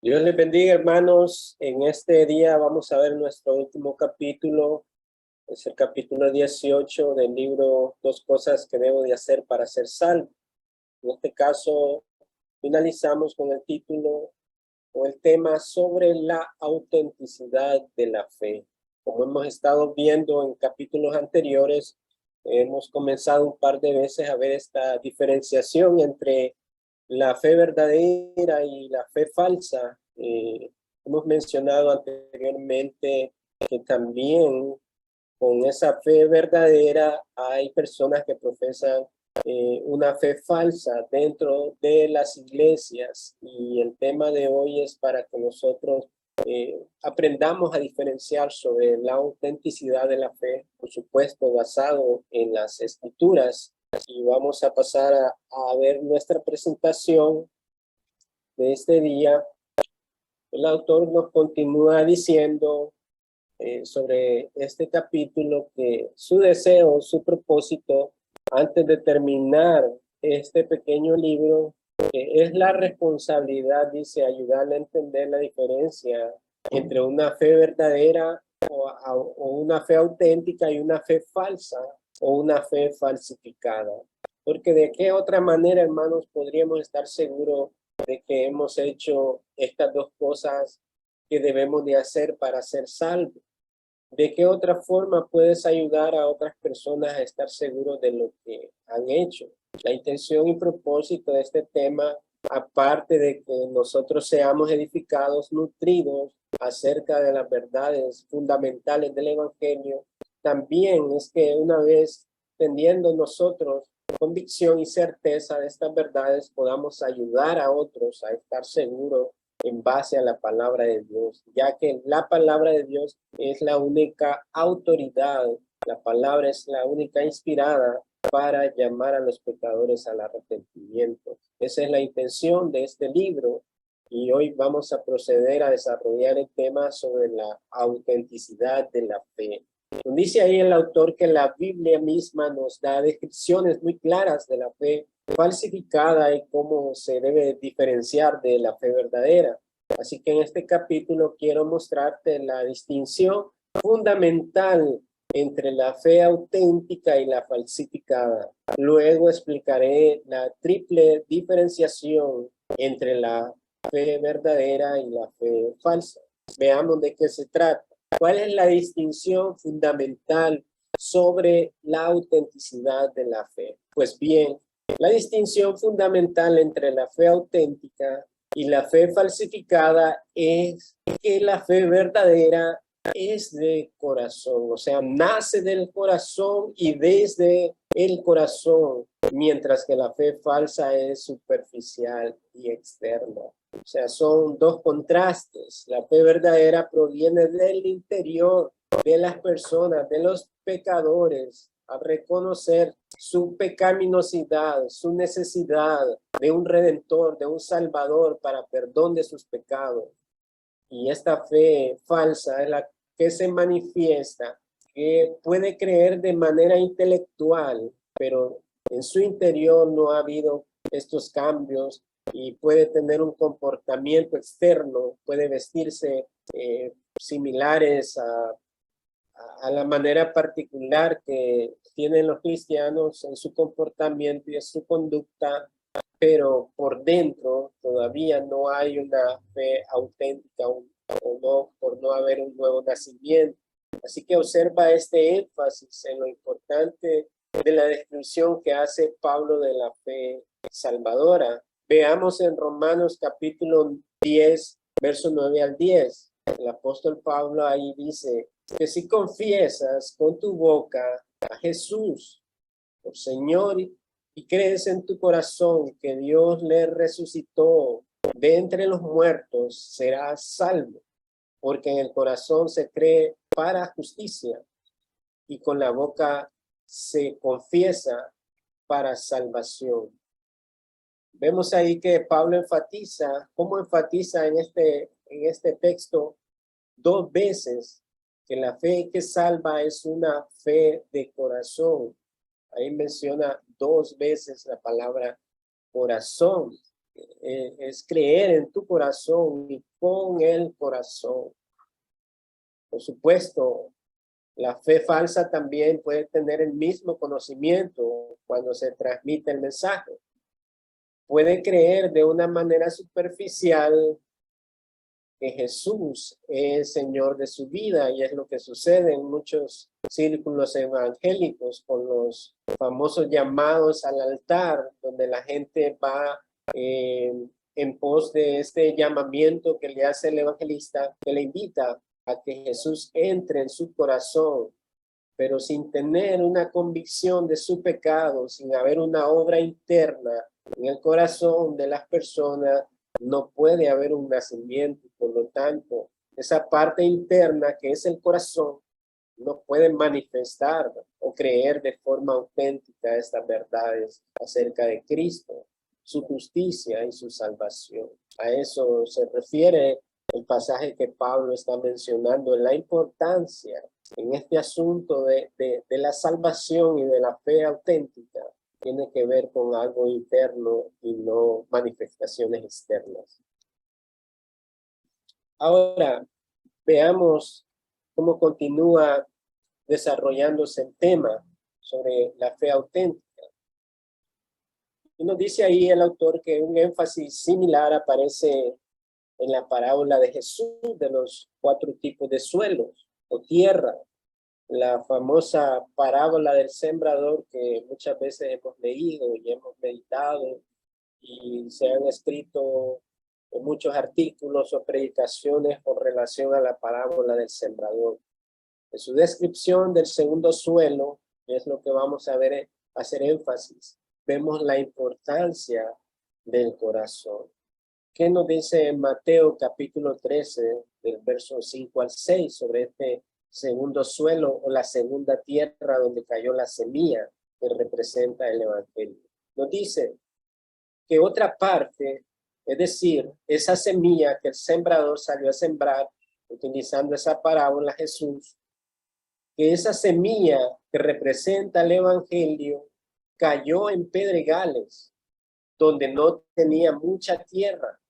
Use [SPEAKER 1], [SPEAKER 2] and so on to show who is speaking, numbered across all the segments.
[SPEAKER 1] Dios les bendiga, hermanos. En este día vamos a ver nuestro último capítulo. Es el capítulo 18 del libro Dos cosas que debo de hacer para ser salvo. En este caso, finalizamos con el título o el tema sobre la autenticidad de la fe. Como hemos estado viendo en capítulos anteriores, hemos comenzado un par de veces a ver esta diferenciación entre la fe verdadera y la fe falsa. Hemos mencionado anteriormente que también con esa fe verdadera hay personas que profesan una fe falsa dentro de las iglesias, y el tema de hoy es para que nosotros aprendamos a diferenciar sobre la autenticidad de la fe, por supuesto basado en las escrituras. Y vamos a pasar a ver nuestra presentación de este día. El autor nos continúa diciendo sobre este capítulo que su deseo, su propósito, antes de terminar este pequeño libro, es la responsabilidad, dice, ayudarle a entender la diferencia entre una fe verdadera o una fe auténtica y una fe falsa o una fe falsificada. Porque de qué otra manera, hermanos, podríamos estar seguros de que hemos hecho estas dos cosas que debemos de hacer para ser salvos. ¿De qué otra forma puedes ayudar a otras personas a estar seguros de lo que han hecho? La intención y propósito de este tema, aparte de que nosotros seamos edificados, nutridos acerca de las verdades fundamentales del Evangelio, también es que una vez teniendo nosotros convicción y certeza de estas verdades, podamos ayudar a otros a estar seguros en base a la palabra de Dios, ya que la palabra de Dios es la única autoridad, la palabra es la única inspirada para llamar a los pecadores al arrepentimiento. Esa es la intención de este libro, y hoy vamos a proceder a desarrollar el tema sobre la autenticidad de la fe. Dice ahí el autor que la Biblia misma nos da descripciones muy claras de la fe falsificada y cómo se debe diferenciar de la fe verdadera. Así que en este capítulo quiero mostrarte la distinción fundamental entre la fe auténtica y la falsificada. Luego explicaré la triple diferenciación entre la fe verdadera y la fe falsa. Veamos de qué se trata. ¿Cuál es la distinción fundamental sobre la autenticidad de la fe? Pues bien, la distinción fundamental entre la fe auténtica y la fe falsificada es que la fe verdadera es de corazón, o sea, nace del corazón y desde el corazón, mientras que la fe falsa es superficial y externa. O sea, son dos contrastes. La fe verdadera proviene del interior de las personas, de los pecadores, a reconocer su pecaminosidad, su necesidad de un redentor, de un salvador para perdón de sus pecados. Y esta fe falsa es la que se manifiesta, que puede creer de manera intelectual, pero en su interior no ha habido estos cambios, y puede tener un comportamiento externo, puede vestirse similares a la manera particular que tienen los cristianos en su comportamiento y en su conducta, pero por dentro todavía no hay una fe auténtica o no, por no haber un nuevo nacimiento. Así que observa este énfasis en lo importante de la descripción que hace Pablo de la fe salvadora. Veamos en Romanos capítulo 10, verso 9 al 10. El apóstol Pablo ahí dice que si confiesas con tu boca a Jesús por Señor y crees en tu corazón que Dios le resucitó de entre los muertos, serás salvo, porque en el corazón se cree para justicia y con la boca se confiesa para salvación. Vemos ahí que Pablo enfatiza, ¿cómo enfatiza en este texto dos veces? Que la fe que salva es una fe de corazón. Ahí menciona dos veces la palabra corazón. es creer en tu corazón y con el corazón. Por supuesto, la fe falsa también puede tener el mismo conocimiento cuando se transmite el mensaje. Puede creer de una manera superficial que Jesús es Señor de su vida, y es lo que sucede en muchos círculos evangélicos con los famosos llamados al altar, donde la gente va en pos de este llamamiento que le hace el evangelista, que le invita a que Jesús entre en su corazón, pero sin tener una convicción de su pecado, sin haber una obra interna en el corazón de las personas, no puede haber un nacimiento. Por lo tanto, esa parte interna que es el corazón no puede manifestar o creer de forma auténtica estas verdades acerca de Cristo, su justicia y su salvación. A eso se refiere el pasaje que Pablo está mencionando, en la importancia en este asunto de la salvación y de la fe auténtica. Tiene que ver con algo interno y no manifestaciones externas. Ahora, veamos cómo continúa desarrollándose el tema sobre la fe auténtica. Y nos dice ahí el autor que un énfasis similar aparece en la parábola de Jesús de los 4 tipos de suelos o tierra, la famosa parábola del sembrador que muchas veces hemos leído y hemos meditado, y se han escrito muchos artículos o predicaciones con relación a la parábola del sembrador. En su descripción del segundo suelo, que es lo que vamos a ver, hacer énfasis, vemos la importancia del corazón. ¿Qué nos dice en Mateo capítulo 13, del verso 5 al 6, sobre este segundo suelo o la segunda tierra donde cayó la semilla que representa el evangelio? Nos dice que otra parte, es decir, esa semilla que el sembrador salió a sembrar, utilizando esa parábola Jesús, que esa semilla que representa el evangelio cayó en pedregales, donde no tenía mucha tierra,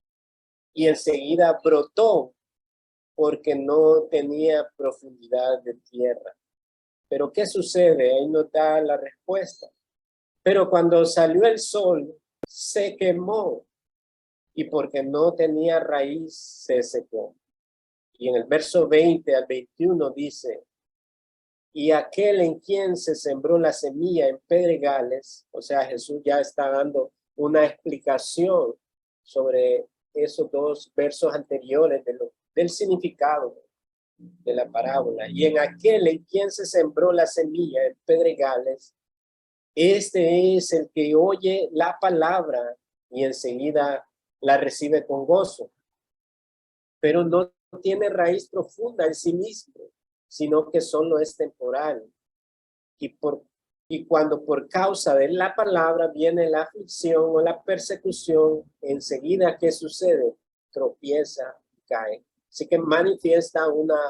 [SPEAKER 1] y enseguida brotó porque no tenía profundidad de tierra. Pero ¿qué sucede? Ahí nos da la respuesta. Pero cuando salió el sol, se quemó, y porque no tenía raíz, se secó. Y en el verso 20 al 21 dice: y aquel en quien se sembró la semilla en pedregales, o sea, Jesús ya está dando una explicación sobre esos 2 versos anteriores del significado de la parábola. Y en aquel en quien se sembró la semilla en pedregales, este es el que oye la palabra y enseguida la recibe con gozo, pero no tiene raíz profunda en sí mismo, sino que solo es temporal. Y cuando por causa de la palabra viene la aflicción o la persecución, enseguida, ¿qué sucede? Tropieza y cae. Así que manifiesta una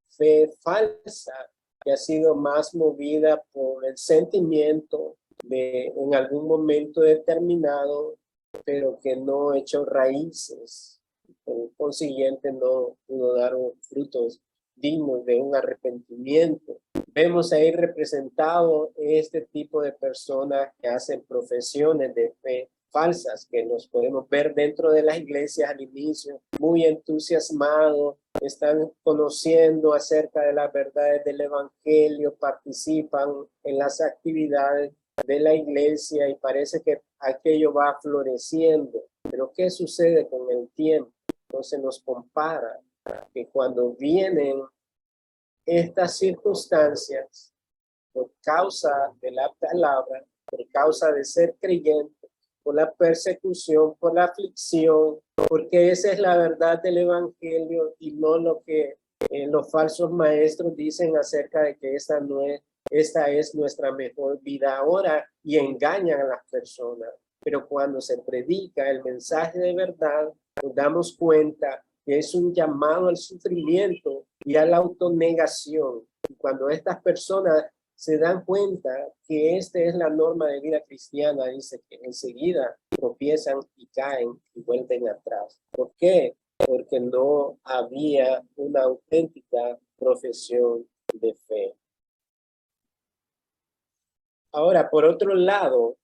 [SPEAKER 1] fe falsa que ha sido más movida por el sentimiento de en algún momento determinado, pero que no echó raíces. Por consiguiente, no pudo dar frutos dignos de un arrepentimiento. Vemos ahí representado este tipo de personas que hacen profesiones de fe falsas, que nos podemos ver dentro de las iglesias al inicio, muy entusiasmados, están conociendo acerca de las verdades del evangelio, participan en las actividades de la iglesia y parece que aquello va floreciendo. Pero ¿qué sucede con el tiempo? Entonces nos compara que cuando vienen estas circunstancias, por causa de la palabra, por causa de ser creyente, por la persecución, por la aflicción, porque esa es la verdad del evangelio y no lo que los falsos maestros dicen acerca de que esta es nuestra mejor vida ahora, y engañan a las personas. Pero cuando se predica el mensaje de verdad, nos damos cuenta que es un llamado al sufrimiento y a la autonegación. Y cuando estas personas se dan cuenta que esta es la norma de vida cristiana, dice que enseguida tropiezan y caen y vuelven atrás. ¿Por qué? Porque no había una auténtica profesión de fe. Ahora, por otro lado,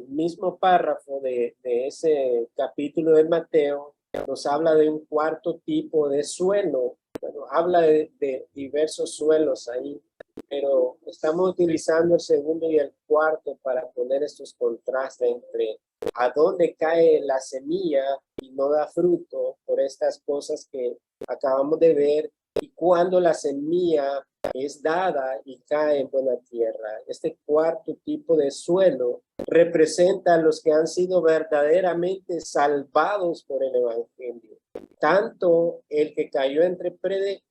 [SPEAKER 1] mismo párrafo de ese capítulo de Mateo nos habla de un cuarto tipo de suelo. Bueno, habla de diversos suelos ahí, pero estamos utilizando el segundo y el cuarto para poner estos contrastes entre a dónde cae la semilla y no da fruto por estas cosas que acabamos de ver, y cuando la semilla es dada y cae en buena tierra. Este cuarto tipo de suelo representa a los que han sido verdaderamente salvados por el evangelio. Tanto el que cayó entre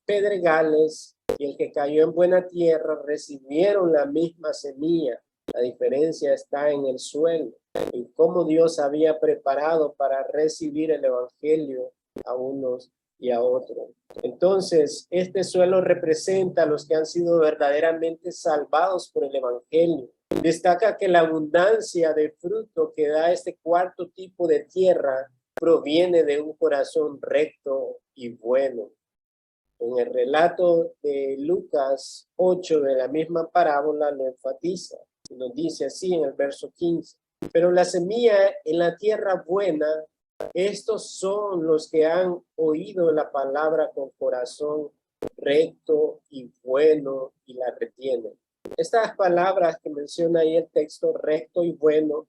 [SPEAKER 1] pedregales y el que cayó en buena tierra recibieron la misma semilla. La diferencia está en el suelo, en cómo Dios había preparado para recibir el evangelio a unos y a otros. Entonces, este suelo representa a los que han sido verdaderamente salvados por el evangelio. Destaca que la abundancia de fruto que da este cuarto tipo de tierra proviene de un corazón recto y bueno. En el relato de Lucas 8 de la misma parábola lo enfatiza. Nos dice así en el verso 15. Pero la semilla en la tierra buena, estos son los que han oído la palabra con corazón recto y bueno y la retienen. Estas palabras que menciona ahí el texto, recto y bueno,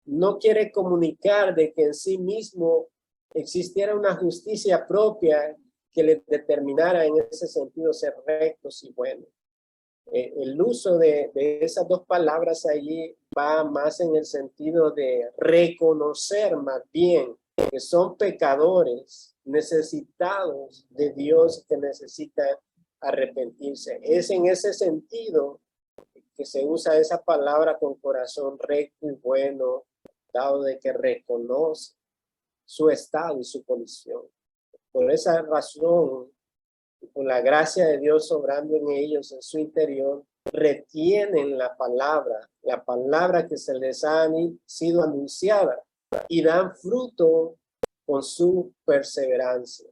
[SPEAKER 1] no quiere comunicar de que en sí mismo existiera una justicia propia que le determinara en ese sentido ser rectos y buenos. El uso de esas dos palabras allí va más en el sentido de reconocer más bien que son pecadores necesitados de Dios, que necesitan arrepentirse. Es en ese sentido que se usa esa palabra con corazón recto y bueno, dado de que reconoce su estado y su condición. Por esa razón, por la gracia de Dios obrando en ellos, en su interior, retienen la palabra que se les ha sido anunciada, y dan fruto con su perseverancia.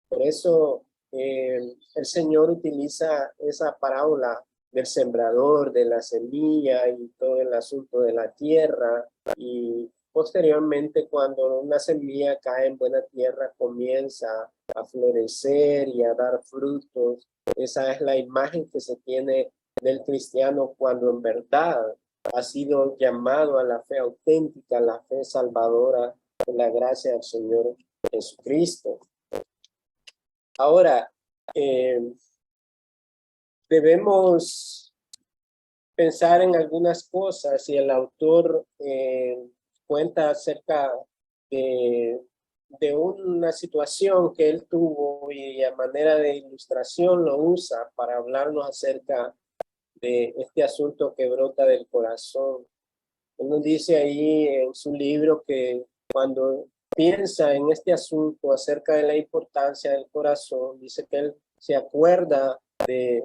[SPEAKER 1] Por eso el Señor utiliza esa parábola del sembrador, de la semilla y todo el asunto de la tierra, y posteriormente cuando una semilla cae en buena tierra comienza a florecer y a dar frutos. Esa es la imagen que se tiene del cristiano cuando en verdad ha sido llamado a la fe auténtica, la fe salvadora, en la gracia del Señor Jesucristo. Ahora, debemos pensar en algunas cosas, y el autor cuenta acerca de una situación que él tuvo, y a manera de ilustración lo usa para hablarnos acerca de este asunto que brota del corazón. Él nos dice ahí en su libro que cuando piensa en este asunto acerca de la importancia del corazón, dice que él se acuerda de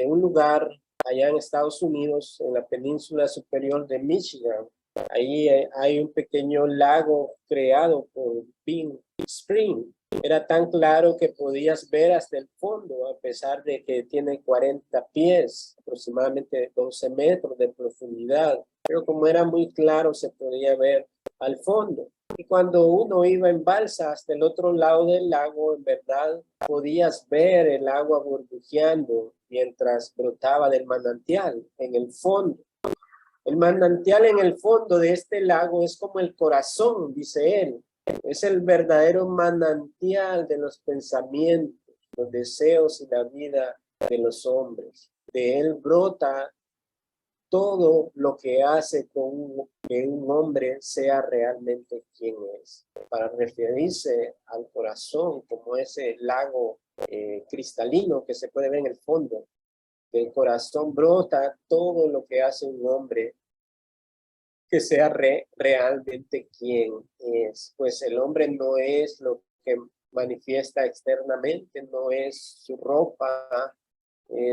[SPEAKER 1] un lugar allá en Estados Unidos, en la península superior de Michigan. Ahí hay un pequeño lago creado por Big Spring. Era tan claro que podías ver hasta el fondo, a pesar de que tiene 40 pies, aproximadamente 12 metros de profundidad. Pero como era muy claro, se podía ver al fondo. Y cuando uno iba en balsa hasta el otro lado del lago, en verdad podías ver el agua burbujeando mientras brotaba del manantial en el fondo. El manantial en el fondo de este lago es como el corazón, dice él. Es el verdadero manantial de los pensamientos, los deseos y la vida de los hombres. De él brota todo lo que hace que un hombre sea realmente quien es. Para referirse al corazón como ese lago cristalino que se puede ver en el fondo, del corazón brota todo lo que hace un hombre que sea realmente quien es. Pues el hombre no es lo que manifiesta externamente, no es su ropa,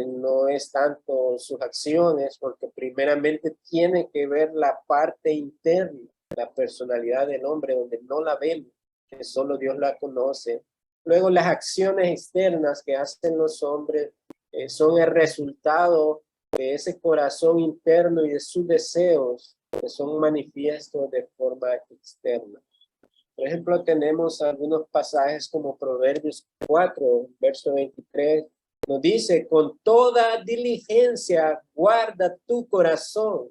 [SPEAKER 1] no es tanto sus acciones, porque primeramente tiene que ver la parte interna. la personalidad del hombre, donde no la vemos, que solo Dios la conoce. Luego las acciones externas que hacen los hombres son el resultado de ese corazón interno y de sus deseos que son manifiestos de forma externa. Por ejemplo, tenemos algunos pasajes como Proverbios 4, verso 23, nos dice: con toda diligencia guarda tu corazón,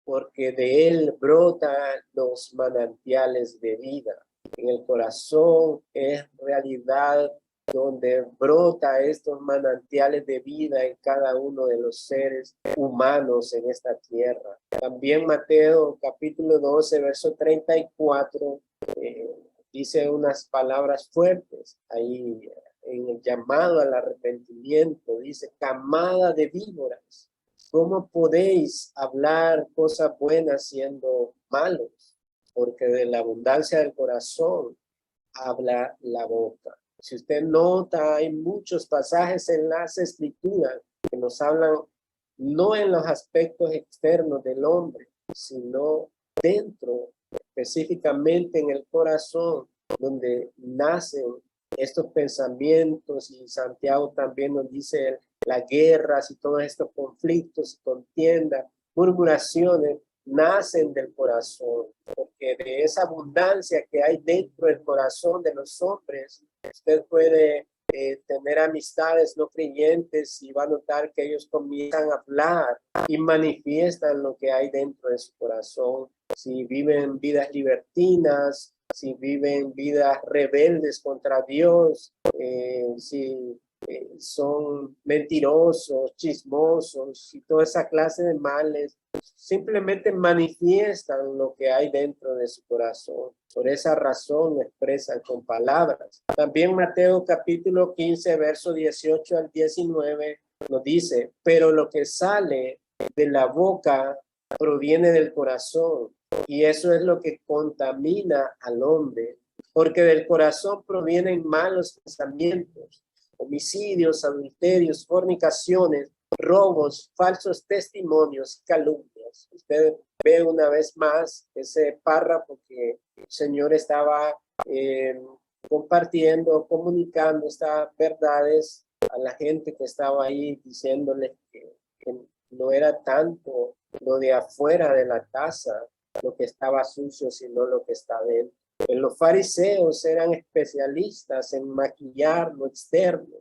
[SPEAKER 1] porque de él brotan los manantiales de vida. En el corazón es realidad donde brota estos manantiales de vida en cada uno de los seres humanos en esta tierra. También Mateo capítulo 12, verso 34, dice unas palabras fuertes ahí en el llamado al arrepentimiento. Dice: camada de víboras, ¿cómo podéis hablar cosas buenas siendo malos? Porque de la abundancia del corazón habla la boca. Si usted nota, hay muchos pasajes en las escrituras que nos hablan no en los aspectos externos del hombre, sino dentro, específicamente en el corazón, donde nacen estos pensamientos. Y Santiago también nos dice las guerras y todos estos conflictos y contiendas, murmuraciones, nacen del corazón, porque de esa abundancia que hay dentro del corazón de los hombres, usted puede tener amistades no creyentes y va a notar que ellos comienzan a hablar y manifiestan lo que hay dentro de su corazón. Si viven vidas libertinas, si viven vidas rebeldes contra Dios, si son mentirosos, chismosos y toda esa clase de males, simplemente manifiestan lo que hay dentro de su corazón. Por esa razón lo expresan con palabras. También Mateo capítulo 15, verso 18 al 19 nos dice: pero lo que sale de la boca proviene del corazón, y eso es lo que contamina al hombre, porque del corazón provienen malos pensamientos, homicidios, adulterios, fornicaciones, robos, falsos testimonios, calumnias. Usted ve una vez más ese párrafo que el Señor estaba compartiendo, comunicando estas verdades a la gente que estaba ahí, diciéndoles que no era tanto lo de afuera de la taza lo que estaba sucio, sino lo que está dentro. Los fariseos eran especialistas en maquillar lo externo,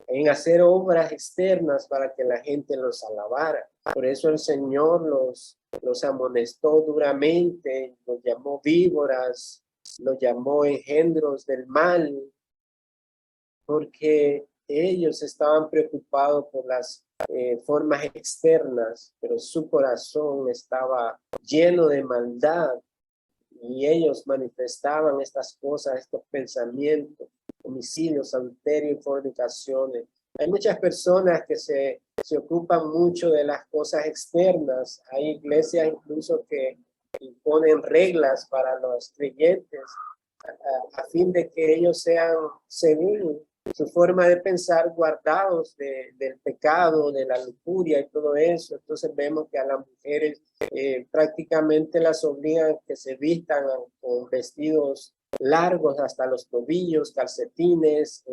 [SPEAKER 1] en hacer obras externas para que la gente los alabara. Por eso el Señor los amonestó duramente, los llamó víboras, los llamó engendros del mal, porque ellos estaban preocupados por las formas externas, pero su corazón estaba lleno de maldad. Y ellos manifestaban estas cosas, estos pensamientos, homicidios, adulterio y fornicaciones. Hay muchas personas que se ocupan mucho de las cosas externas. Hay iglesias incluso que imponen reglas para los creyentes a fin de que ellos sean, según su forma de pensar, guardados del pecado, de la lujuria y todo eso. Entonces vemos que a las mujeres prácticamente las obligan que se vistan con vestidos largos hasta los tobillos, calcetines,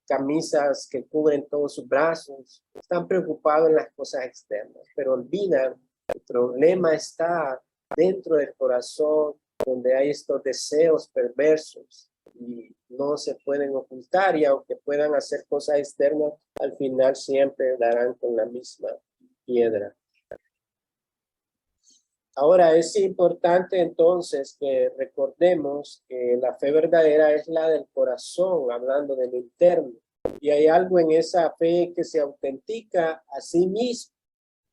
[SPEAKER 1] camisas que cubren todos sus brazos. Están preocupados en las cosas externas, pero olvidan el problema está dentro del corazón, donde hay estos deseos perversos y no se pueden ocultar, y aunque puedan hacer cosas externas, al final siempre darán con la misma piedra. Ahora es importante entonces que recordemos que la fe verdadera es la del corazón, hablando de lo interno, y hay algo en esa fe que se autentica a sí mismo.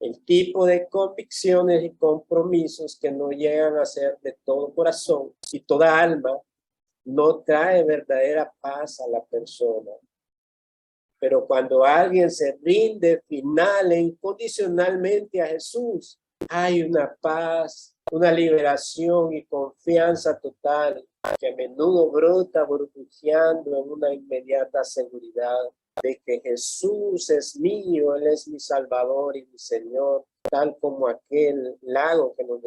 [SPEAKER 1] El tipo de convicciones y compromisos que no llegan a ser de todo corazón y toda alma no trae verdadera paz a la persona. Pero cuando alguien se rinde final e incondicionalmente a Jesús, hay una paz, una liberación y confianza total que a menudo brota burbujeando en una inmediata seguridad de que Jesús es mío, Él es mi Salvador y mi Señor, tal como aquel lago que nos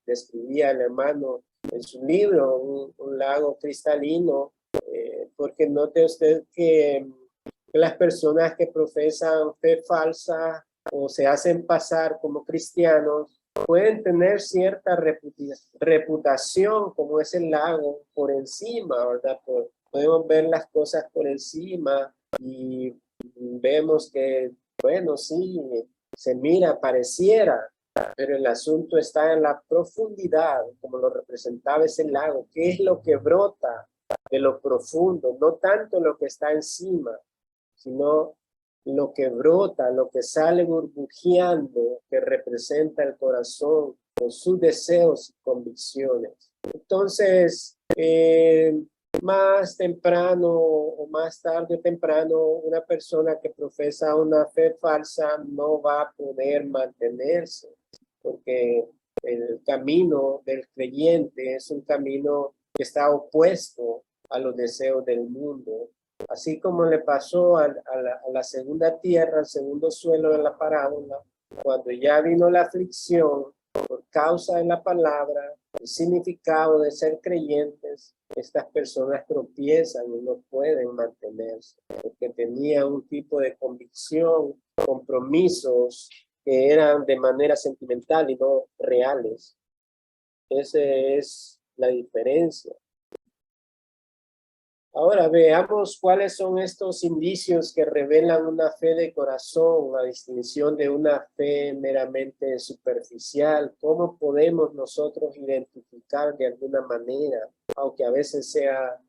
[SPEAKER 1] describía el hermano en su libro, un lago cristalino, porque note usted que las personas que profesan fe falsa o se hacen pasar como cristianos pueden tener cierta reputación, como es el lago, por encima, ¿verdad? Podemos ver las cosas por encima y vemos que, bueno, sí, se mira, pareciera, pero el asunto está en la profundidad, como lo representaba ese lago. ¿Qué es lo que brota de lo profundo? No tanto lo que está encima, sino lo que brota, lo que sale burbujeando, que representa el corazón con sus deseos y convicciones. Entonces, más temprano o más tarde o temprano, una persona que profesa una fe falsa no va a poder mantenerse, porque el camino del creyente es un camino que está opuesto a los deseos del mundo. Así como le pasó a la segunda tierra, al segundo suelo de la parábola, cuando ya vino la aflicción por causa de la palabra, el significado de ser creyentes, estas personas tropiezan y no pueden mantenerse, porque tenían un tipo de convicción, compromisos que eran de manera sentimental y no reales. Esa es la diferencia. Ahora veamos cuáles son estos indicios que revelan una fe de corazón, la distinción de una fe meramente superficial. ¿Cómo podemos nosotros identificar de alguna manera, aunque a veces sea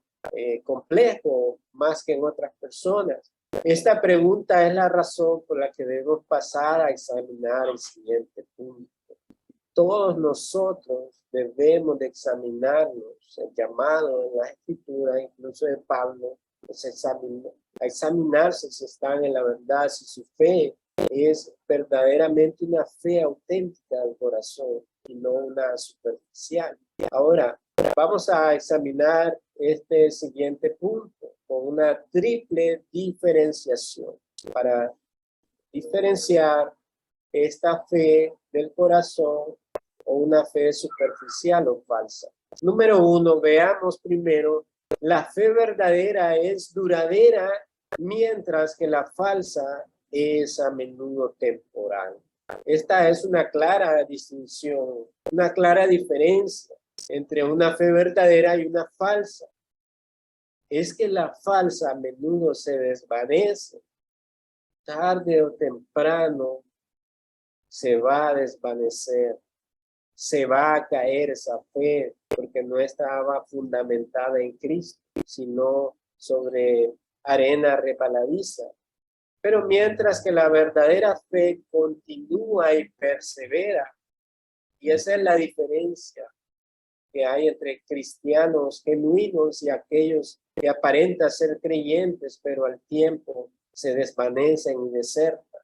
[SPEAKER 1] complejo más que en otras personas? Esta pregunta es la razón por la que debemos pasar a examinar el siguiente punto. Todos nosotros debemos de examinarnos. El llamado en la escritura, incluso de Pablo, es examinarse si están en la verdad, si su fe es verdaderamente una fe auténtica del corazón y no una superficial. Ahora, vamos a examinar este siguiente punto con una triple diferenciación para diferenciar esta fe del corazón o una fe superficial o falsa. Número uno, veamos primero, la fe verdadera es duradera, mientras que la falsa es a menudo temporal. Esta es una clara distinción, una clara diferencia entre una fe verdadera y una falsa. Es que la falsa a menudo se desvanece, tarde o temprano se va a desvanecer, se va a caer esa fe porque no estaba fundamentada en Cristo, sino sobre arena resbaladiza. Pero mientras que la verdadera fe continúa y persevera, y esa es la diferencia que hay entre cristianos genuinos y aquellos que aparentan ser creyentes, pero al tiempo se desvanecen y desertan.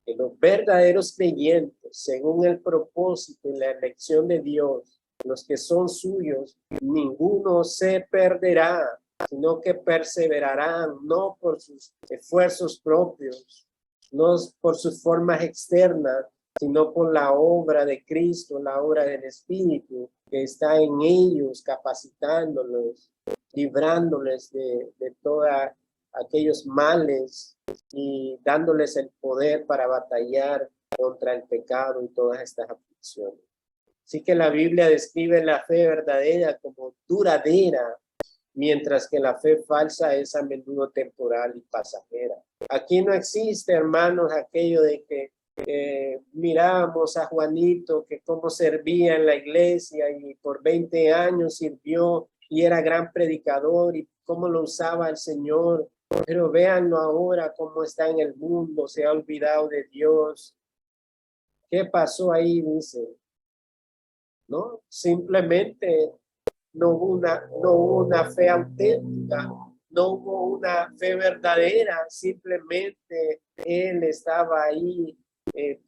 [SPEAKER 1] Que los verdaderos creyentes, según el propósito y la elección de Dios, los que son suyos, ninguno se perderá, sino que perseverarán, no por sus esfuerzos propios, no por sus formas externas, sino por la obra de Cristo, la obra del Espíritu, que está en ellos, capacitándolos, librándoles de todos aquellos males y dándoles el poder para batallar contra el pecado y todas estas aflicciones. Así que la Biblia describe la fe verdadera como duradera, mientras que la fe falsa es a menudo temporal y pasajera. Aquí no existe, hermanos, aquello de que mirábamos a Juanito que cómo servía en la iglesia y por 20 años sirvió y era gran predicador y cómo lo usaba el Señor. Pero véanlo ahora cómo está en el mundo, se ha olvidado de Dios. ¿Qué pasó ahí? Dice, ¿no? Simplemente no hubo una fe auténtica, no hubo una fe verdadera, simplemente él estaba ahí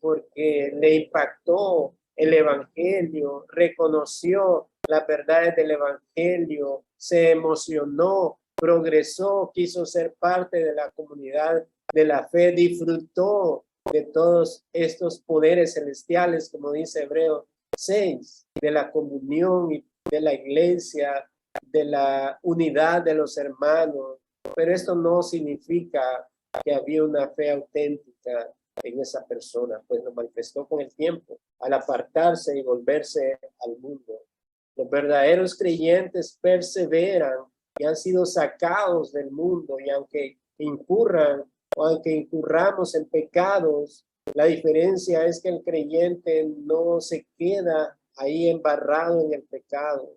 [SPEAKER 1] porque le impactó el evangelio, reconoció las verdades del evangelio, se emocionó, progresó, quiso ser parte de la comunidad de la fe, disfrutó de todos estos poderes celestiales, como dice Hebreo 6, de la comunión y de la iglesia, de la unidad de los hermanos. Pero esto no significa que había una fe auténtica en esa persona, pues lo manifestó con el tiempo, al apartarse y volverse al mundo. Los verdaderos creyentes perseveran y han sido sacados del mundo, y aunque incurran o aunque incurramos en pecados, la diferencia es que el creyente no se queda ahí embarrado en el pecado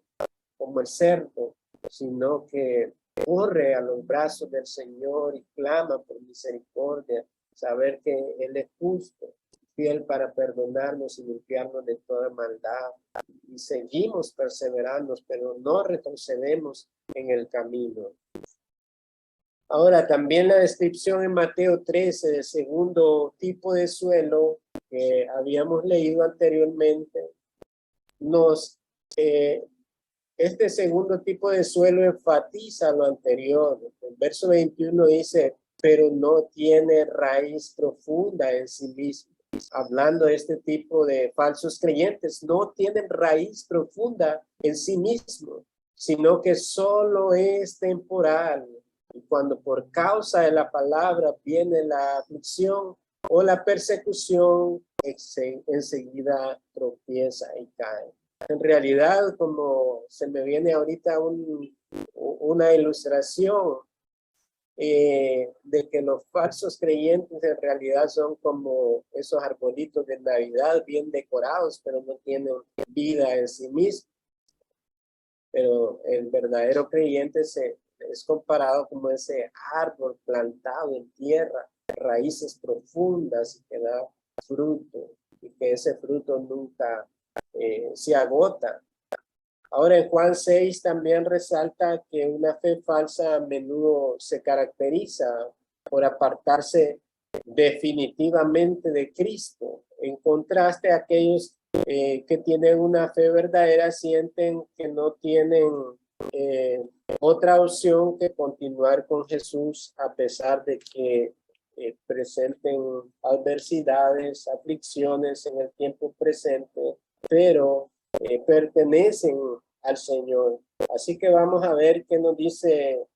[SPEAKER 1] como el cerdo, sino que corre a los brazos del Señor y clama por misericordia, saber que Él es justo, fiel para perdonarnos y limpiarnos de toda maldad. Y seguimos perseverando, pero no retrocedemos en el camino. Ahora, también la descripción en Mateo 13 del segundo tipo de suelo que habíamos leído anteriormente, este segundo tipo de suelo enfatiza lo anterior. El verso 21 dice, pero no tiene raíz profunda en sí mismo. Hablando de este tipo de falsos creyentes, no tienen raíz profunda en sí mismo, sino que solo es temporal. Y cuando por causa de la palabra viene la aflicción o la persecución, enseguida tropieza y cae. En realidad, como se me viene ahorita una ilustración de que los falsos creyentes en realidad son como esos arbolitos de Navidad bien decorados, pero no tienen vida en sí mismos. Pero el verdadero creyente es comparado como ese árbol plantado en tierra, raíces profundas y que da fruto, y que ese fruto nunca se agota. Ahora en Juan 6 también resalta que una fe falsa a menudo se caracteriza por apartarse definitivamente de Cristo. En contraste, aquellos que tienen una fe verdadera sienten que no tienen otra opción que continuar con Jesús a pesar de que presenten adversidades, aflicciones en el tiempo presente, pero pertenecen al Señor. Así que vamos a ver qué nos dice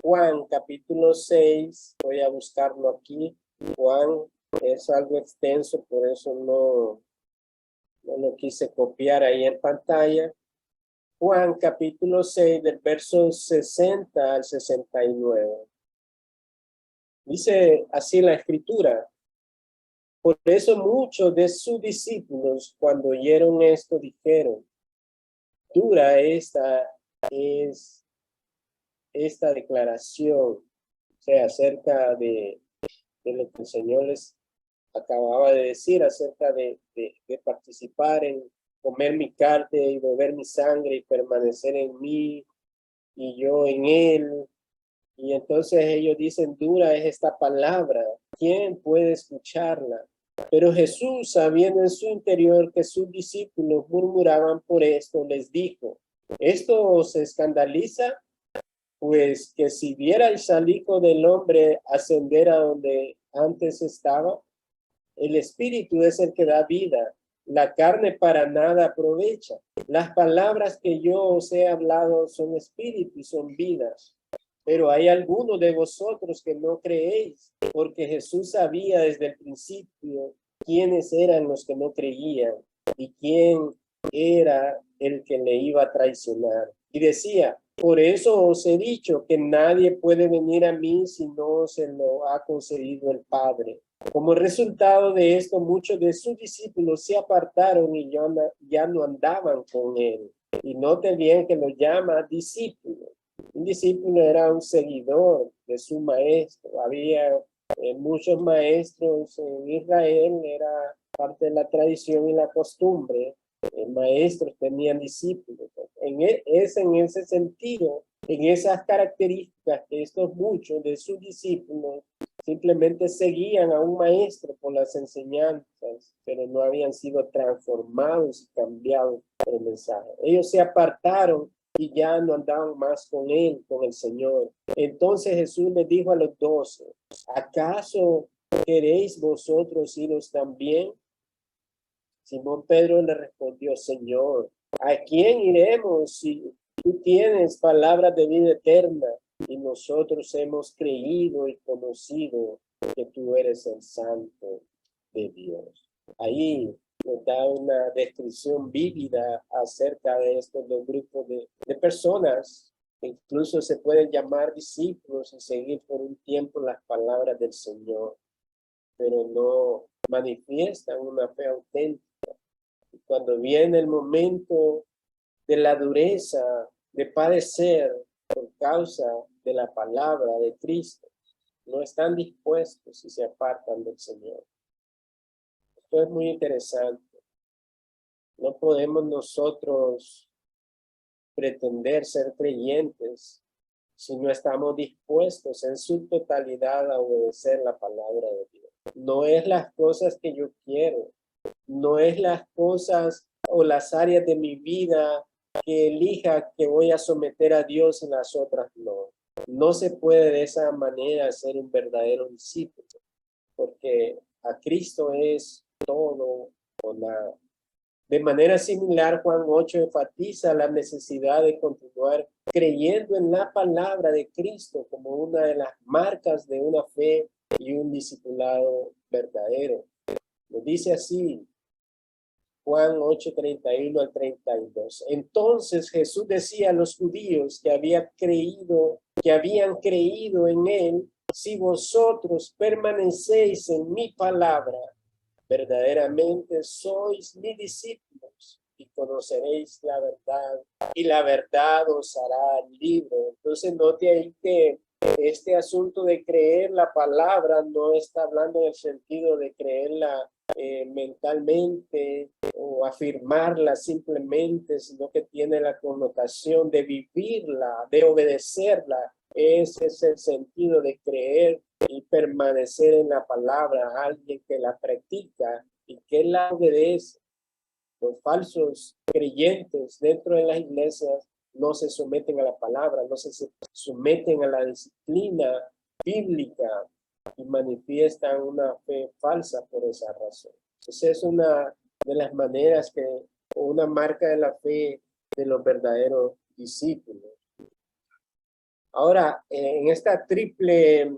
[SPEAKER 1] Juan capítulo 6. Voy a buscarlo aquí. Juan es algo extenso, por eso no lo quise copiar ahí en pantalla. Juan capítulo 6 del verso 60 al 69. Dice así la escritura. Por eso muchos de sus discípulos, cuando oyeron esto, dijeron, dura es esta declaración, o sea, acerca de lo que el Señor les acababa de decir, acerca de participar en comer mi carne y beber mi sangre y permanecer en mí y yo en él. Y entonces ellos dicen, dura es esta palabra, ¿quién puede escucharla? Pero Jesús, sabiendo en su interior que sus discípulos murmuraban por esto, les dijo, ¿esto os escandaliza? Pues que si vierais al Hijo del Hombre ascender a donde antes estaba, el Espíritu es el que da vida, la carne para nada aprovecha. Las palabras que yo os he hablado son espíritu y son vidas. Pero hay algunos de vosotros que no creéis, porque Jesús sabía desde el principio quiénes eran los que no creían y quién era el que le iba a traicionar. Y decía, por eso os he dicho que nadie puede venir a mí si no se lo ha concedido el Padre. Como resultado de esto, muchos de sus discípulos se apartaron y ya no andaban con él. Y note bien que lo llama discípulo. Un discípulo era un seguidor de su maestro. Había muchos maestros en Israel, era parte de la tradición y la costumbre. Maestros tenían discípulos. Es en ese sentido, en esas características que estos muchos de sus discípulos simplemente seguían a un maestro por las enseñanzas, pero no habían sido transformados y cambiados por el mensaje. Ellos se apartaron y ya no andaban más con él, con el Señor. Entonces Jesús les dijo a los 12, ¿acaso ¿queréis vosotros iros también? Simón Pedro le respondió, Señor, ¿a quién iremos si tú tienes palabras de vida eterna y nosotros hemos creído y conocido que tú eres el Santo de Dios? Ahí nos da una descripción vívida acerca de estos dos grupos de personas que incluso se pueden llamar discípulos y seguir por un tiempo las palabras del Señor, pero no manifiestan una fe auténtica. Y cuando viene el momento de la dureza, de padecer por causa de la palabra de Cristo, no están dispuestos y se apartan del Señor. Esto es muy interesante. No podemos nosotros pretender ser creyentes si no estamos dispuestos en su totalidad a obedecer la palabra de Dios. No es las cosas que yo quiero, no es las cosas o las áreas de mi vida que elija que voy a someter a Dios y las otras no. No se puede de esa manera ser un verdadero discípulo, porque a Cristo es todo o nada. De manera similar, Juan 8 enfatiza la necesidad de continuar creyendo en la palabra de Cristo como una de las marcas de una fe y un discipulado verdadero. Lo dice así, Juan 8, 31 al 32. Entonces Jesús decía a los judíos que habían creído en él, si vosotros permanecéis en mi palabra, verdaderamente sois mis discípulos y conoceréis la verdad y la verdad os hará libre. Entonces note ahí que este asunto de creer la palabra no está hablando en el sentido de creerla mentalmente o afirmarla simplemente, sino que tiene la connotación de vivirla, de obedecerla. Ese es el sentido de creer y permanecer en la palabra, alguien que la practica y que la obedece. Los falsos creyentes dentro de las iglesias no se someten a la palabra, no se someten a la disciplina bíblica y manifiestan una fe falsa por esa razón. Esa es una de las maneras o una marca de la fe de los verdaderos discípulos. Ahora, en esta triple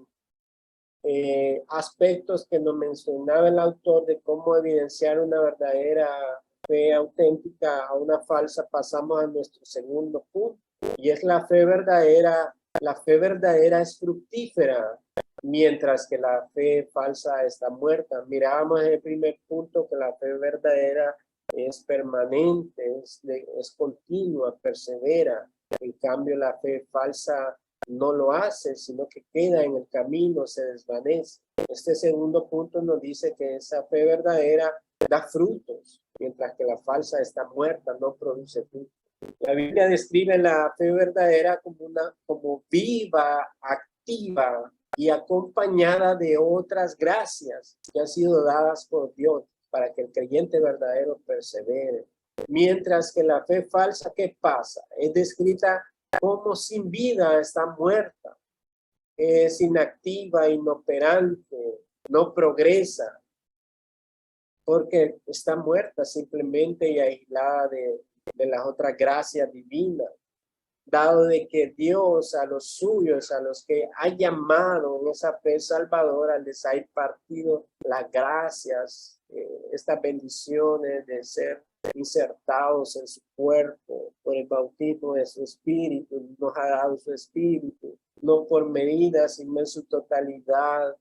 [SPEAKER 1] aspectos que nos mencionaba el autor de cómo evidenciar una verdadera fe auténtica a una falsa, pasamos a nuestro segundo punto, y es la fe verdadera. La fe verdadera es fructífera, mientras que la fe falsa está muerta. Mirábamos en el primer punto que la fe verdadera es permanente, es continua, persevera. En cambio, la fe falsa no lo hace, sino que queda en el camino, se desvanece. Este segundo punto nos dice que esa fe verdadera da frutos, mientras que la falsa está muerta, no produce frutos. La Biblia describe la fe verdadera como viva, activa y acompañada de otras gracias que han sido dadas por Dios para que el creyente verdadero persevere. Mientras que la fe falsa, ¿qué pasa? Es descrita como sin vida, está muerta, es inactiva, inoperante, no progresa, porque está muerta simplemente y aislada de las otras gracias divinas, dado de que Dios a los suyos, a los que ha llamado en esa fe salvadora, les ha impartido las gracias, estas bendiciones de ser insertados en su cuerpo por el bautismo de su espíritu. Nos ha dado su espíritu, no por medidas, sino en su totalidad.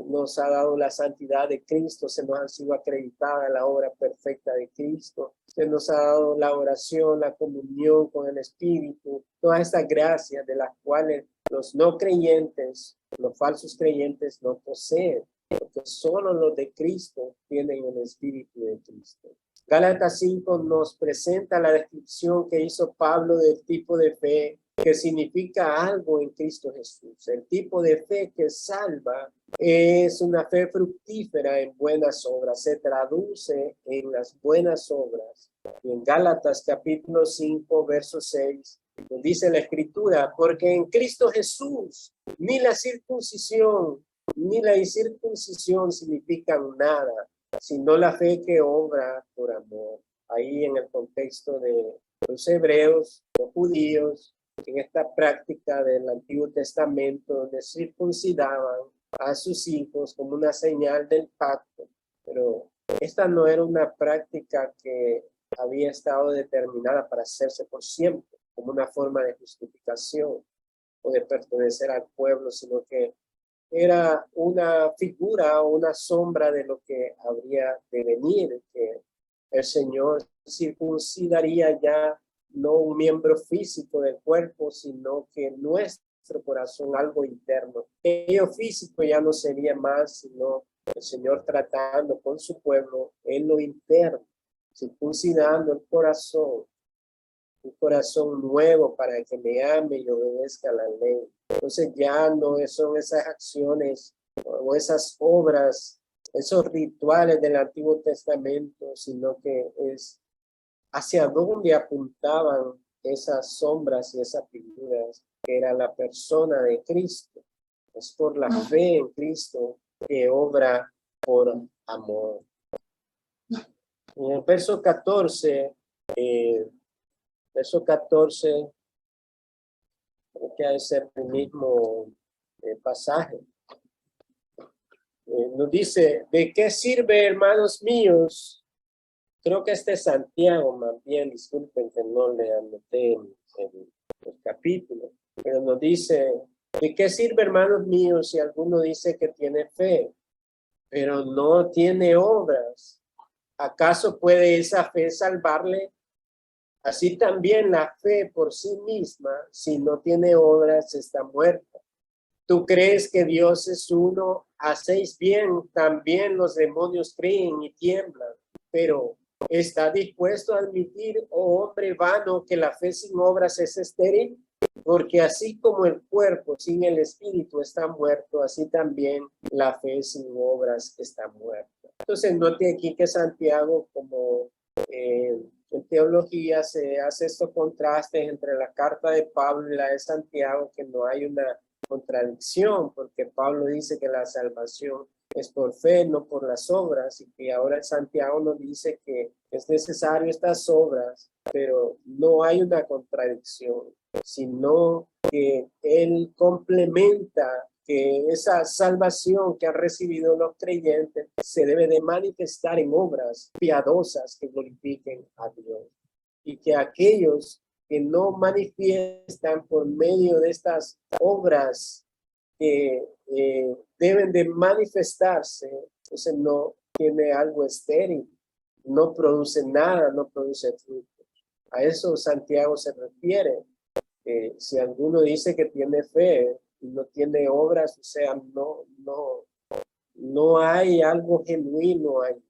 [SPEAKER 1] Nos ha dado la santidad de Cristo, se nos ha sido acreditada la obra perfecta de Cristo, se nos ha dado la oración, la comunión con el Espíritu, todas estas gracias de las cuales los no creyentes, los falsos creyentes no poseen, porque solo los de Cristo tienen el Espíritu de Cristo. Gálatas 5 nos presenta la descripción que hizo Pablo del tipo de fe que significa algo en Cristo Jesús. El tipo de fe que salva es una fe fructífera en buenas obras, se traduce en las buenas obras. Y en Gálatas capítulo 5, verso 6, nos dice la Escritura, porque en Cristo Jesús ni la circuncisión ni la incircuncisión significan nada, sino la fe que obra por amor. Ahí en el contexto de los hebreos, los judíos, en esta práctica del Antiguo Testamento, donde circuncidaban a sus hijos como una señal del pacto, pero esta no era una práctica que había estado determinada para hacerse por siempre, como una forma de justificación o de pertenecer al pueblo, sino que era una figura o una sombra de lo que habría de venir, que el Señor circuncidaría ya no un miembro físico del cuerpo, sino que nuestro corazón, algo interno. Ello físico ya no sería más, sino el Señor tratando con su pueblo en lo interno, circuncidando el corazón, un corazón nuevo para que me ame y obedezca la ley. Entonces ya no son esas acciones o esas obras, esos rituales del Antiguo Testamento, sino que es hacia dónde apuntaban esas sombras y esas figuras, que era la persona de Cristo. Es por la fe en Cristo que obra por amor. En el verso 14, creo que ha de ser el mismo pasaje. Nos dice, ¿de qué sirve, hermanos míos? Creo que este es Santiago, más bien, disculpen que no le anoté en el capítulo, pero nos dice, ¿de qué sirve, hermanos míos, si alguno dice que tiene fe, pero no tiene obras? ¿Acaso puede esa fe salvarle? Así también la fe por sí misma, si no tiene obras, está muerta. ¿Tú crees que Dios es uno? Hacéis bien, también los demonios creen y tiemblan, pero ¿está dispuesto a admitir, oh hombre vano, que la fe sin obras es estéril? Porque así como el cuerpo sin el espíritu está muerto, así también la fe sin obras está muerta. Entonces note aquí que Santiago, como en teología, se hace estos contrastes entre la carta de Pablo y la de Santiago, que no hay una contradicción, porque Pablo dice que la salvación es por fe, no por las obras, y que ahora Santiago nos dice que es necesario estas obras, pero no hay una contradicción, sino que él complementa que esa salvación que han recibido los creyentes se debe de manifestar en obras piadosas que glorifiquen a Dios, y que aquellos que no manifiestan por medio de estas obras que deben de manifestarse, entonces no tiene algo estéril, no produce nada, no produce fruto. A eso Santiago se refiere. Si alguno dice que tiene fe y no tiene obras, o sea, no hay algo genuino ahí.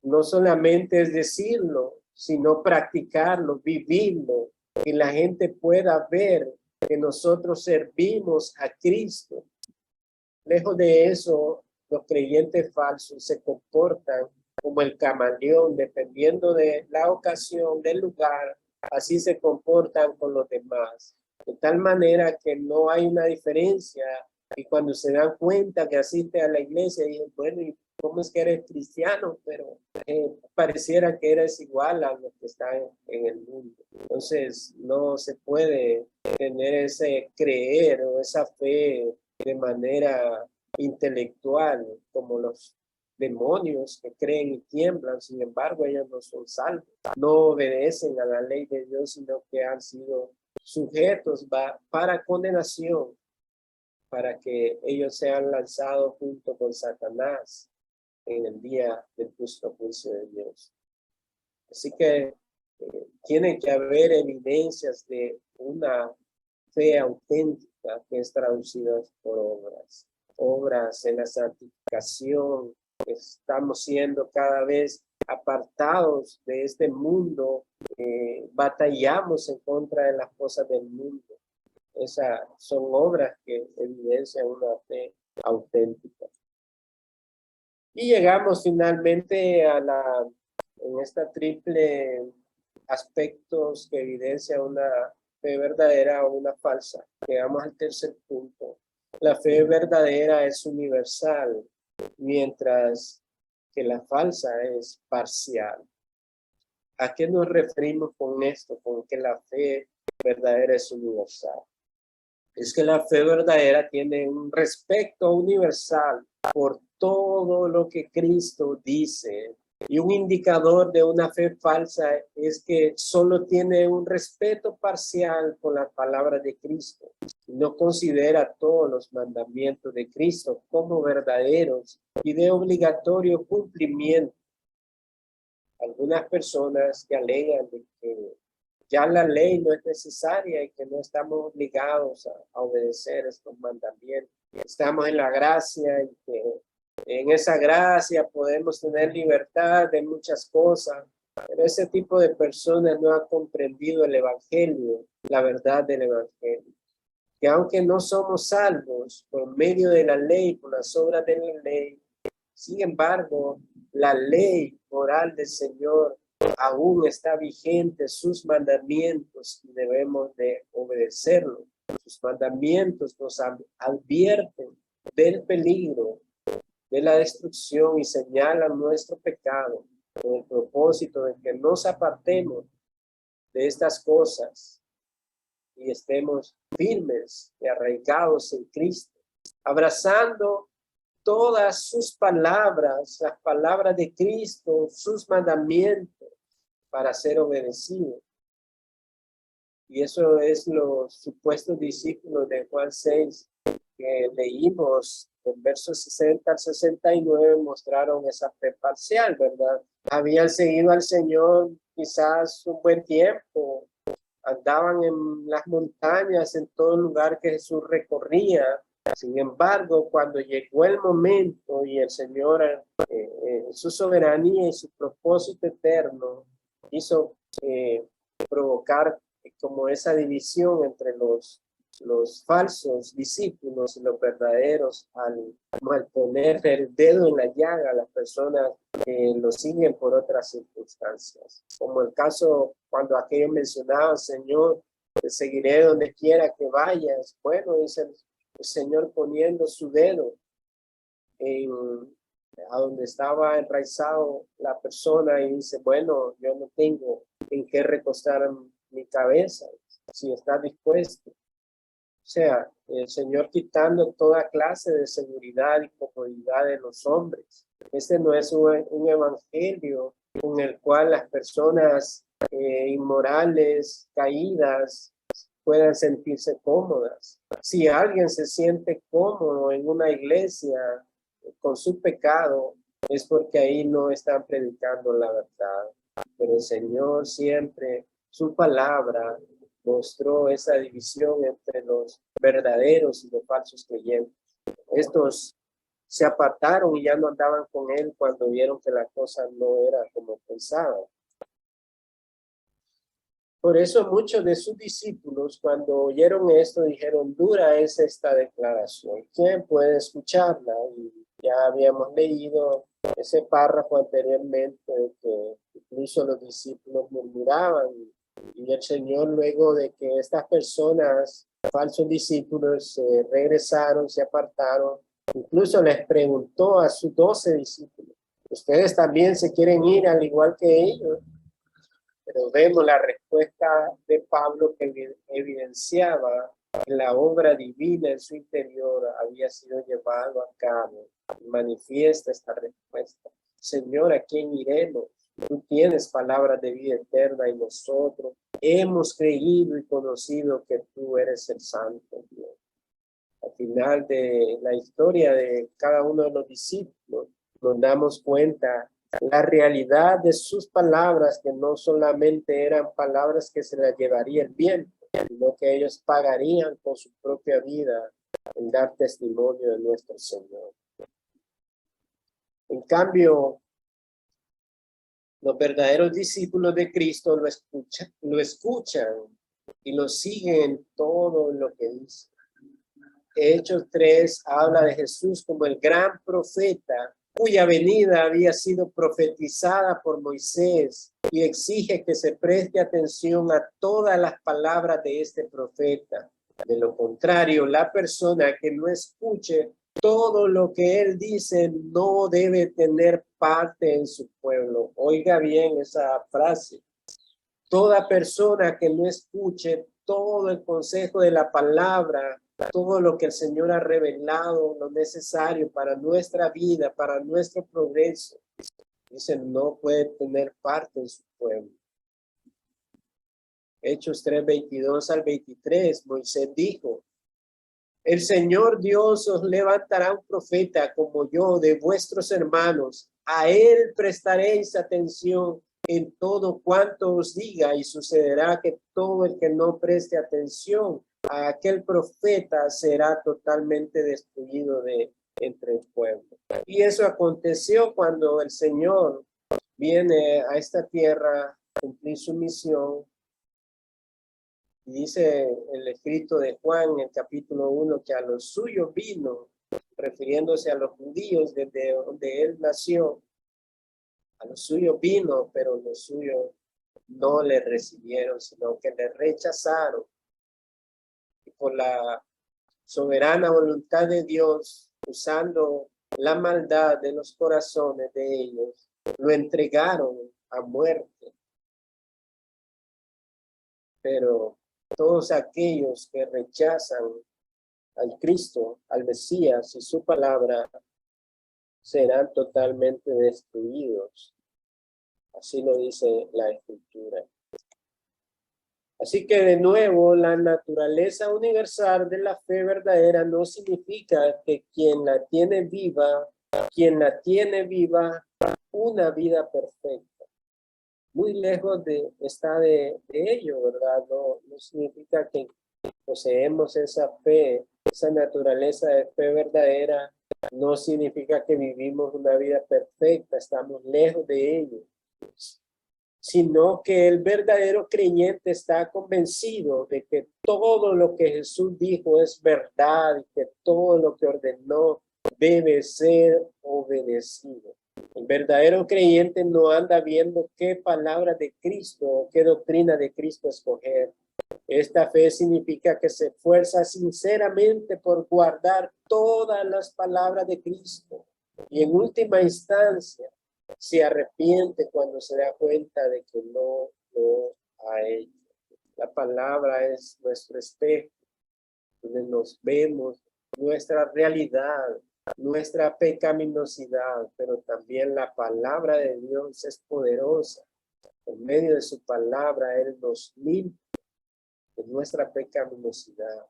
[SPEAKER 1] No solamente es decirlo, sino practicarlo, vivirlo, que la gente pueda ver que nosotros servimos a Cristo. Lejos de eso, los creyentes falsos se comportan como el camaleón, dependiendo de la ocasión, del lugar, así se comportan con los demás. De tal manera que no hay una diferencia, y cuando se dan cuenta que asiste a la iglesia, dicen, bueno, ¿y cómo es que eres cristiano? Pero pareciera que eres igual a los que están en el mundo. Entonces, no se puede tener ese creer o esa fe de manera intelectual, como los demonios que creen y tiemblan. Sin embargo, ellos no son salvos, no obedecen a la ley de Dios, sino que han sido sujetos para condenación, para que ellos sean lanzados junto con Satanás en el día del justo juicio de Dios. Así que tiene que haber evidencias de una fe auténtica que es traducida por obras. Obras en la santificación. Estamos siendo cada vez apartados de este mundo. Batallamos en contra de las cosas del mundo. Esas son obras que evidencian una fe auténtica. Y llegamos finalmente en esta triple aspectos que evidencia una fe verdadera o una falsa. Llegamos al tercer punto, La fe verdadera es universal, mientras que la falsa es parcial. ¿A qué nos referimos con esto? Con que la fe verdadera es universal. Es que la fe verdadera tiene un respeto universal por todo lo que Cristo dice. Y un indicador de una fe falsa es que solo tiene un respeto parcial por la palabra de Cristo. No considera todos los mandamientos de Cristo como verdaderos y de obligatorio cumplimiento. Algunas personas que alegan de que ya la ley no es necesaria y que no estamos obligados a obedecer estos mandamientos. Estamos en la gracia y que en esa gracia podemos tener libertad de muchas cosas. Pero ese tipo de personas no ha comprendido el evangelio, la verdad del evangelio. Que aunque no somos salvos por medio de la ley, por las obras de la ley, sin embargo, la ley moral del Señor aún está vigente, sus mandamientos, y debemos de obedecerlos. Sus mandamientos nos advierten del peligro, de la destrucción y señalan nuestro pecado con el propósito de que nos apartemos de estas cosas y estemos firmes y arraigados en Cristo, abrazando todas sus palabras, las palabras de Cristo, sus mandamientos, para ser obedecidos. Y eso es los supuestos discípulos de Juan 6 que leímos en versos 60 al 69, mostraron esa fe parcial, ¿verdad? Habían seguido al Señor quizás un buen tiempo, andaban en las montañas, en todo lugar que Jesús recorría. Sin embargo, cuando llegó el momento y el Señor, su soberanía y su propósito eterno, hizo provocar como esa división entre los falsos discípulos y los verdaderos, al poner el dedo en la llaga a las personas que lo siguen por otras circunstancias. Como el caso cuando aquellos mencionaban, Señor, te seguiré donde quiera que vayas. Bueno, dice el Señor poniendo su dedo a donde estaba enraizado la persona y dice, bueno, yo no tengo en qué recostar mi cabeza, si está dispuesto. O sea, el Señor quitando toda clase de seguridad y comodidad de los hombres. Este no es un evangelio con el cual las personas inmorales, caídas, puedan sentirse cómodas. Si alguien se siente cómodo en una iglesia con su pecado, es porque ahí no están predicando la verdad. Pero el Señor siempre, su palabra, mostró esa división entre los verdaderos y los falsos creyentes. Estos se apartaron y ya no andaban con él cuando vieron que la cosa no era como pensaban. Por eso muchos de sus discípulos, cuando oyeron esto, dijeron, dura es esta declaración. ¿Quién puede escucharla? Y ya habíamos leído ese párrafo anteriormente, que incluso los discípulos murmuraban. Y el Señor, luego de que estas personas, falsos discípulos, regresaron, se apartaron, incluso les preguntó a sus 12 discípulos, ¿ustedes también se quieren ir al igual que ellos? Pero vemos la respuesta de Pablo que evidenciaba que la obra divina en su interior había sido llevado a cabo. Manifiesta esta respuesta. Señor, ¿a quién iremos? Tú tienes palabras de vida eterna y nosotros hemos creído y conocido que tú eres el Santo Dios. Al final de la historia de cada uno de los discípulos, nos damos cuenta la realidad de sus palabras, que no solamente eran palabras que se las llevaría el viento, sino que ellos pagarían con su propia vida en dar testimonio de nuestro Señor. En cambio, los verdaderos discípulos de Cristo lo escuchan y lo siguen todo lo que dice. Hechos 3 habla de Jesús como el gran profeta cuya venida había sido profetizada por Moisés y exige que se preste atención a todas las palabras de este profeta. De lo contrario, la persona que no escuche todo lo que él dice no debe tener parte en su pueblo. Oiga bien esa frase. Toda persona que no escuche todo el consejo de la palabra, todo lo que el Señor ha revelado, lo necesario para nuestra vida, para nuestro progreso, dice, no puede tener parte en su pueblo. Hechos 3:22 al 23, Moisés dijo, el Señor Dios os levantará un profeta como yo de vuestros hermanos. A él prestaréis atención en todo cuanto os diga y sucederá que todo el que no preste atención a aquel profeta será totalmente destruido de entre el pueblo. Y eso aconteció cuando el Señor viene a esta tierra a cumplir su misión. Y dice el escrito de Juan en el capítulo 1 que a los suyos vino, refiriéndose a los judíos desde donde él nació, a los suyos vino, pero los suyos no le recibieron, sino que le rechazaron. Y por la soberana voluntad de Dios, usando la maldad de los corazones de ellos, lo entregaron a muerte. Pero todos aquellos que rechazan al Cristo, al Mesías y su palabra, serán totalmente destruidos. Así lo dice la Escritura. Así que de nuevo, la naturaleza universal de la fe verdadera no significa que quien la tiene viva una vida perfecta. Muy lejos está de ello, ¿verdad? No significa que poseemos esa fe, esa naturaleza de fe verdadera, no significa que vivimos una vida perfecta, estamos lejos de ello, sino que el verdadero creyente está convencido de que todo lo que Jesús dijo es verdad y que todo lo que ordenó debe ser obedecido. El verdadero creyente no anda viendo qué palabra de Cristo o qué doctrina de Cristo escoger. Esta fe significa que se esfuerza sinceramente por guardar todas las palabras de Cristo y en última instancia se arrepiente cuando se da cuenta de que no lo ha hecho. La palabra es nuestro espejo, donde nos vemos nuestra realidad, nuestra pecaminosidad, pero también la palabra de Dios es poderosa. Por medio de su palabra, Él nos limpia de nuestra pecaminosidad.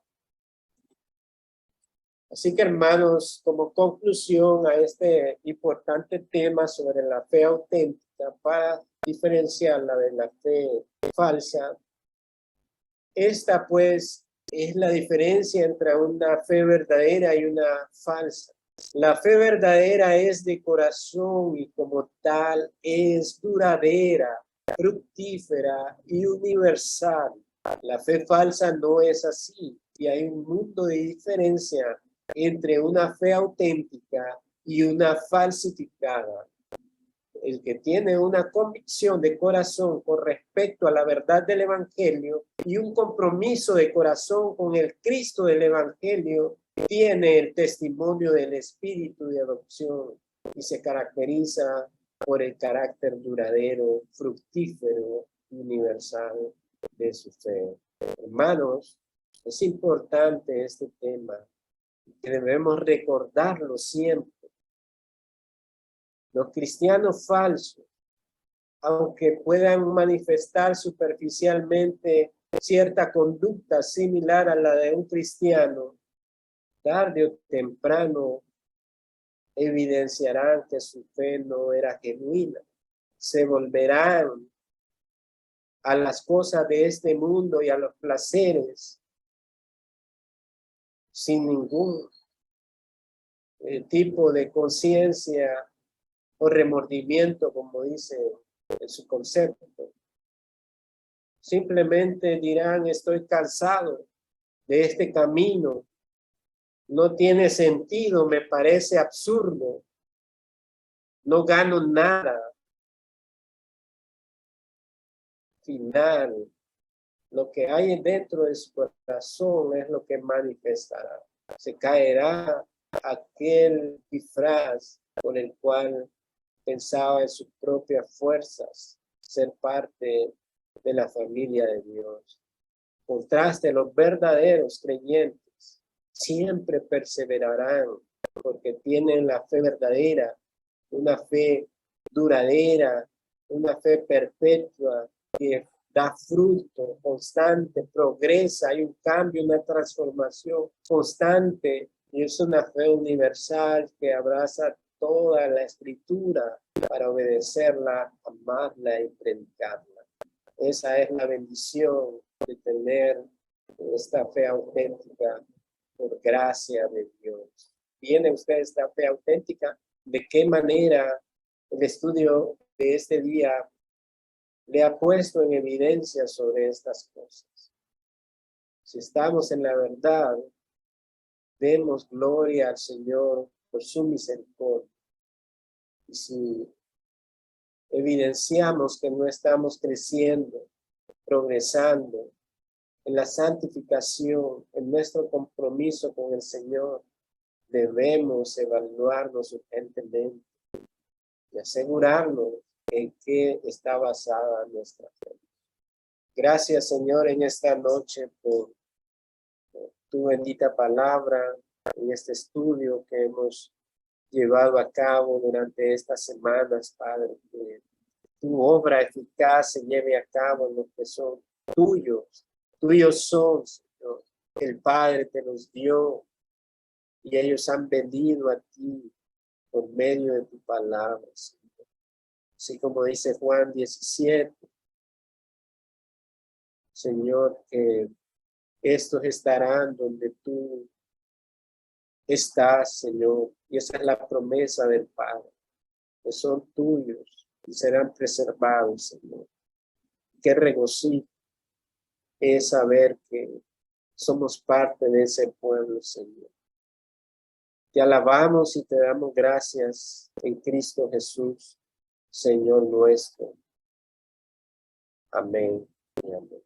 [SPEAKER 1] Así que, hermanos, como conclusión a este importante tema sobre la fe auténtica para diferenciarla de la fe falsa, esta pues es la diferencia entre una fe verdadera y una falsa. La fe verdadera es de corazón y como tal es duradera, fructífera y universal. La fe falsa no es así y hay un mundo de diferencia entre una fe auténtica y una falsificada. El que tiene una convicción de corazón con respecto a la verdad del Evangelio y un compromiso de corazón con el Cristo del Evangelio, tiene el testimonio del Espíritu de adopción y se caracteriza por el carácter duradero, fructífero, universal de su fe. Hermanos, es importante este tema, que debemos recordarlo siempre. Los cristianos falsos, aunque puedan manifestar superficialmente cierta conducta similar a la de un cristiano, tarde o temprano evidenciarán que su fe no era genuina. Se volverán a las cosas de este mundo y a los placeres sin ningún tipo de conciencia o remordimiento, como dice en su concepto. Simplemente dirán, estoy cansado de este camino, no tiene sentido, me parece absurdo, no gano nada. Final, Lo que hay dentro de su corazón es lo que manifestará. Se caerá aquel disfraz con el cual pensaba en sus propias fuerzas ser parte de la familia de Dios. Contraste, los verdaderos creyentes siempre perseverarán porque tienen la fe verdadera, una fe duradera, una fe perpetua que da fruto constante, progresa, hay un cambio, una transformación constante y es una fe universal que abraza toda la escritura para obedecerla, amarla y predicarla. Esa es la bendición de tener esta fe auténtica por gracia de Dios. ¿Tiene usted esta fe auténtica? ¿De qué manera el estudio de este día le ha puesto en evidencia sobre estas cosas? Si estamos en la verdad, demos gloria al Señor por su misericordia. Y si evidenciamos que no estamos creciendo, progresando en la santificación, en nuestro compromiso con el Señor, debemos evaluarnos urgentemente y asegurarnos en qué está basada nuestra fe. Gracias, Señor, en esta noche por tu bendita palabra, en este estudio que hemos llevado a cabo durante estas semanas, Padre, que tu obra eficaz se lleve a cabo en los que son tuyos. Tuyos son, Señor. El Padre te los dio y ellos han venido a ti por medio de tu palabra, Señor. Así como dice Juan 17, Señor, que estos estarán donde tú estás, Señor. Y esa es la promesa del Padre, que son tuyos y serán preservados, Señor. Qué regocijo es saber que somos parte de ese pueblo, Señor. Te alabamos y te damos gracias en Cristo Jesús, Señor nuestro. Amén y amén.